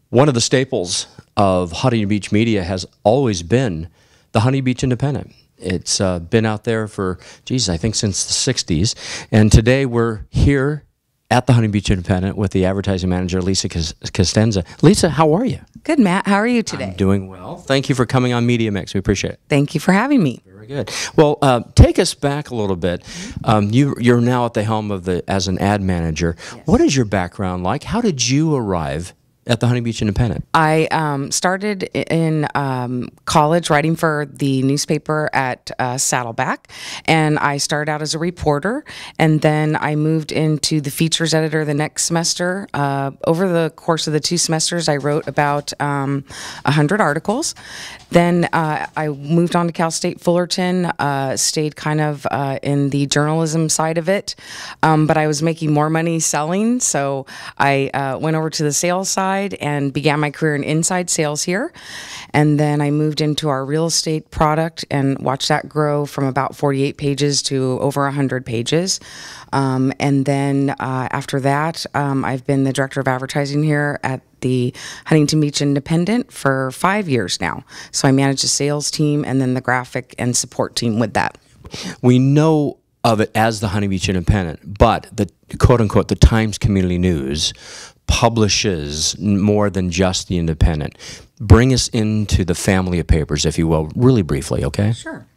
One of the staples of Huntington Beach media has always been the Huntington Beach Independent. It's been out there for, geez, I think since the 60s. And today we're here at the Huntington Beach Independent with the advertising manager, Lisa Cosenza. Lisa, how are you? Good, Matt. How are you today? I'm doing well. Thank you for coming on Media Mix. We appreciate it. Thank you for having me. Very good. Well, take us back a little bit. You're now at the helm of as an ad manager. Yes. What is your background like? How did you arrive at the Huntington Beach Independent? I started in college writing for the newspaper at Saddleback, and I started out as a reporter, and then I moved into the features editor the next semester. Over the course of the 2 semesters, I wrote about 100 articles. Then I moved on to Cal State Fullerton, stayed kind of in the journalism side of it, but I was making more money selling, so I went over to the sales side and began my career in inside sales here. And then I moved into our real estate product and watched that grow from about 48 pages to over 100 pages. And then after that, I've been the director of advertising here at the Huntington Beach Independent for 5 years now. So I manage the sales team and then the graphic and support team with that. We know of it as the Huntington Beach Independent, but the quote-unquote the Times Community News publishes more than just the Independent. Bring us into the family of papers, if you will, really briefly, okay? Sure.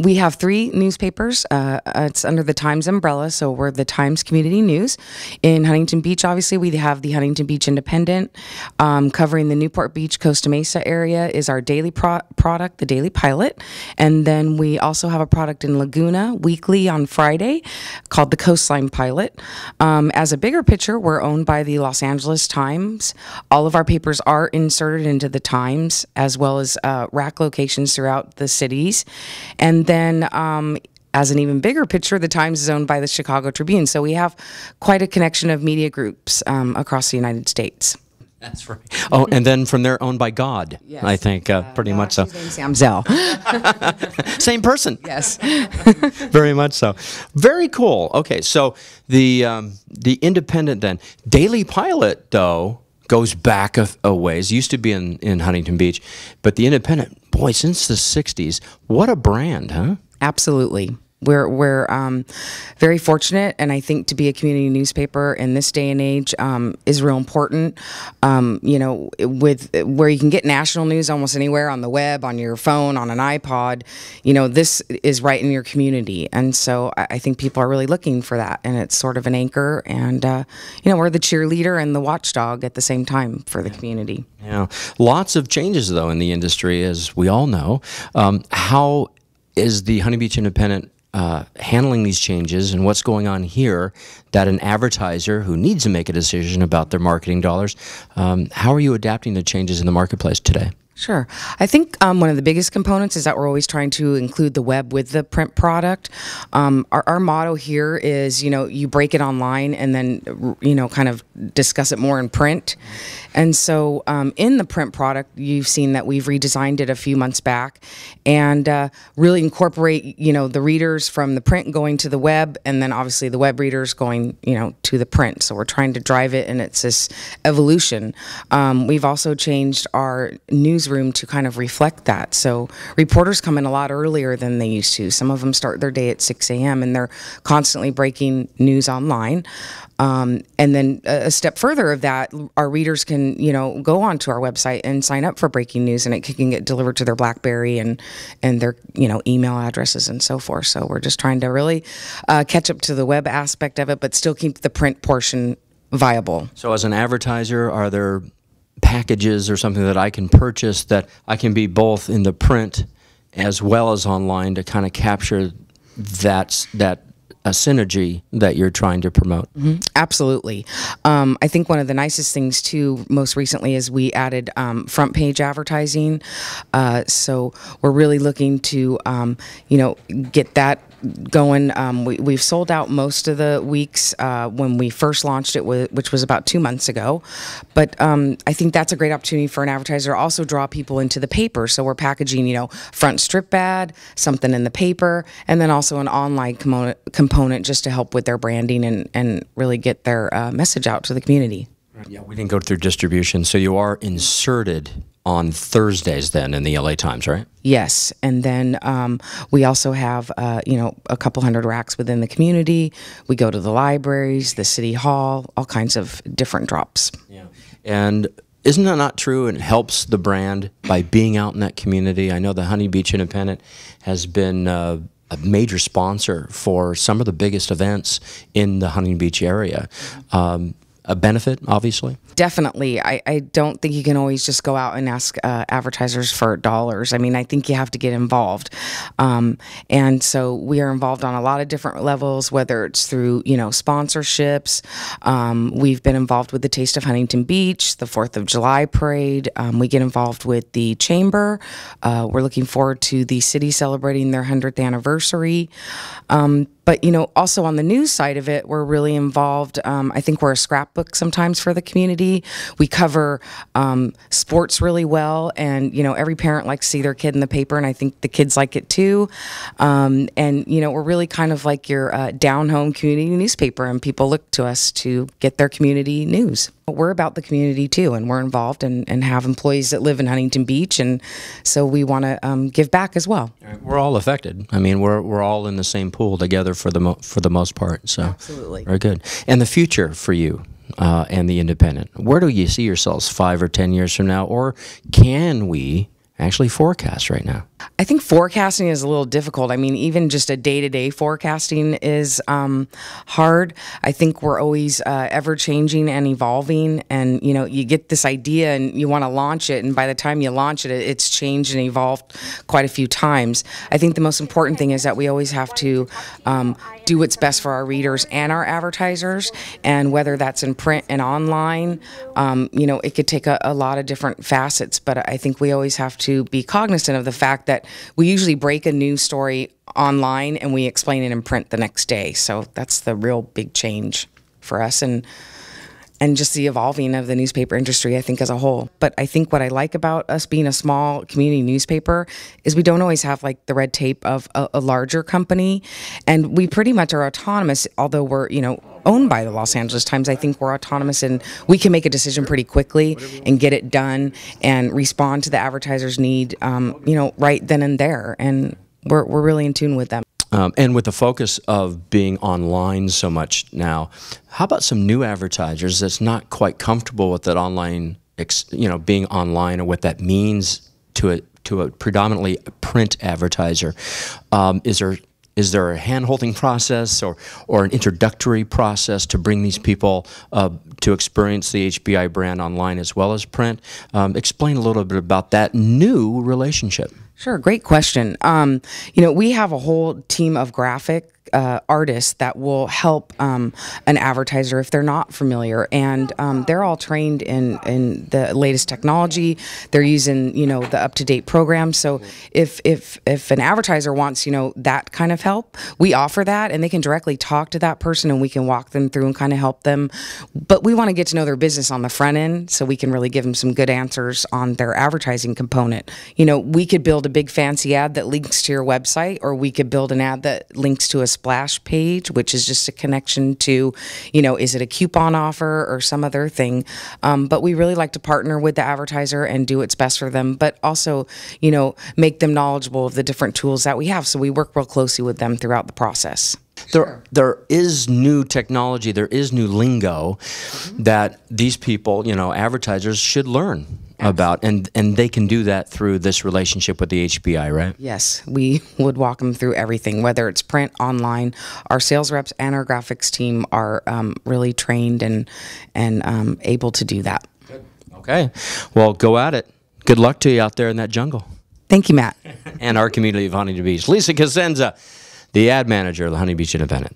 We have 3 newspapers. It's under the Times umbrella, so we're the Times Community News. In Huntington Beach, obviously, we have the Huntington Beach Independent. Covering the Newport Beach, Costa Mesa area is our daily product, the Daily Pilot. And then we also have a product in Laguna weekly on Friday called the Coastline Pilot. As a bigger picture, we're owned by the Los Angeles Times. All of our papers are inserted into the Times, as well as rack locations throughout the cities. And then as an even bigger picture, the Times is owned by the Chicago Tribune. So we have quite a connection of media groups across the United States. That's right. Oh, and then from there, owned by God, yes. I think, pretty much so. His name's Sam Zell. Same person. Yes. Very much so. Very cool. Okay, so the Independent then. Daily Pilot, though, goes back a ways. Used to be in Huntington Beach, but the Independent, boy, since the 60s, what a brand, huh? Absolutely. We're very fortunate, and I think to be a community newspaper in this day and age is real important. You know, with where you can get national news almost anywhere on the web, on your phone, on an iPod, you know, this is right in your community, and so I think people are really looking for that, and it's sort of an anchor, and you know, we're the cheerleader and the watchdog at the same time for the community. Yeah, lots of changes though in the industry, as we all know. How is the Huntington Beach Independent handling these changes, and what's going on here that an advertiser who needs to make a decision about their marketing dollars, how are you adapting to changes in the marketplace today? Sure. I think one of the biggest components is that we're always trying to include the web with the print product. Our motto here is, you know, you break it online and then, you know, kind of discuss it more in print. And so in the print product, you've seen that we've redesigned it a few months back and really incorporate, you know, the readers from the print going to the web, and then obviously the web readers going, you know, to the print. So we're trying to drive it, and it's this evolution. We've also changed our newsroom to kind of reflect that. So reporters come in a lot earlier than they used to. Some of them start their day at 6 a.m. and they're constantly breaking news online. And then a step further of that, our readers can, you know, go onto our website and sign up for breaking news, and it can get delivered to their BlackBerry and their, you know, email addresses and so forth. So we're just trying to really catch up to the web aspect of it, but still keep the print portion viable. So as an advertiser, are there packages or something that I can purchase that I can be both in the print as well as online to kind of capture that a synergy that you're trying to promote? Mm-hmm. Absolutely. I think one of the nicest things too, most recently, is we added front page advertising. So we're really looking to, you know, get that going. We've sold out most of the weeks when we first launched it, which was about 2 months ago. But I think that's a great opportunity for an advertiser to also draw people into the paper. So we're packaging, you know, front strip ad, something in the paper, and then also an online component just to help with their branding and really get their message out to the community. Right. Yeah, we didn't go through distribution, so you are inserted on Thursdays then in the LA Times, right? Yes, and then we also have a couple hundred racks within the community. We go to the libraries, the city hall, all kinds of different drops. Yeah, and isn't that not true? And it helps the brand by being out in that community. I know the Huntington Beach Independent has been a major sponsor for some of the biggest events in the Huntington Beach area. A benefit, obviously? Definitely. I don't think you can always just go out and ask advertisers for dollars. I mean, I think you have to get involved. And so we are involved on a lot of different levels, whether it's through, sponsorships. We've been involved with the Taste of Huntington Beach, the 4th of July parade. We get involved with the Chamber. We're looking forward to the city celebrating their 100th anniversary. But, also on the news side of it, we're really involved. I think we're a scrapbook sometimes for the community. We cover sports really well, and, every parent likes to see their kid in the paper, and I think the kids like it too. And, we're really kind of like your down-home community newspaper, and people look to us to get their community news. We're about the community too, and we're involved and have employees that live in Huntington Beach, and so we want to give back as well. We're all affected. I mean, we're all in the same pool together for the most part. So absolutely, very good. And the future for you and the Independent. Where do you see yourselves 5 or 10 years from now, or can we actually forecast right now? I think forecasting is a little difficult. I mean, even just a day-to-day forecasting is hard. I think we're always ever-changing and evolving, and, you get this idea and you want to launch it, and by the time you launch it, it's changed and evolved quite a few times. I think the most important thing is that we always have to do what's best for our readers and our advertisers, and whether that's in print and online, it could take a lot of different facets, but I think we always have to be cognizant of the fact that we usually break a news story online and we explain it in print the next day. So that's the real big change for us, and just the evolving of the newspaper industry, I think, as a whole. But I think what I like about us being a small community newspaper is we don't always have like the red tape of a larger company, and we pretty much are autonomous, although we're, owned by the Los Angeles Times. I think we're autonomous, and we can make a decision pretty quickly and get it done and respond to the advertiser's need, right then and there. And we're really in tune with them. And with the focus of being online so much now, how about some new advertisers that's not quite comfortable with that online, being online, or what that means to a predominantly print advertiser? Is there a hand-holding process or an introductory process to bring these people to experience the HBI brand online as well as print? Explain a little bit about that new relationship. Sure, great question. We have a whole team of graphic artists that will help an advertiser if they're not familiar, and they're all trained in the latest technology. They're using the up-to-date program. So if an advertiser wants that kind of help, we offer that, and they can directly talk to that person, and we can walk them through and kind of help them. But we want to get to know their business on the front end, so we can really give them some good answers on their advertising component. We could build a big fancy ad that links to your website, or we could build an ad that links to a splash page, which is just a connection to, is it a coupon offer or some other thing? But we really like to partner with the advertiser and do what's best for them, but also, make them knowledgeable of the different tools that we have. So we work real closely with them throughout the process. There is new technology, there is new lingo that these people, advertisers should learn about, and they can do that through this relationship with the HBI, right? Yes, we would walk them through everything, whether it's print, online. Our sales reps and our graphics team are really trained and able to do that. Good. Okay, well, go at it. Good luck to you out there in that jungle. Thank you, Matt. And our community of Huntington Beach. Lisa Cosenza, the ad manager of the Huntington Beach Independent.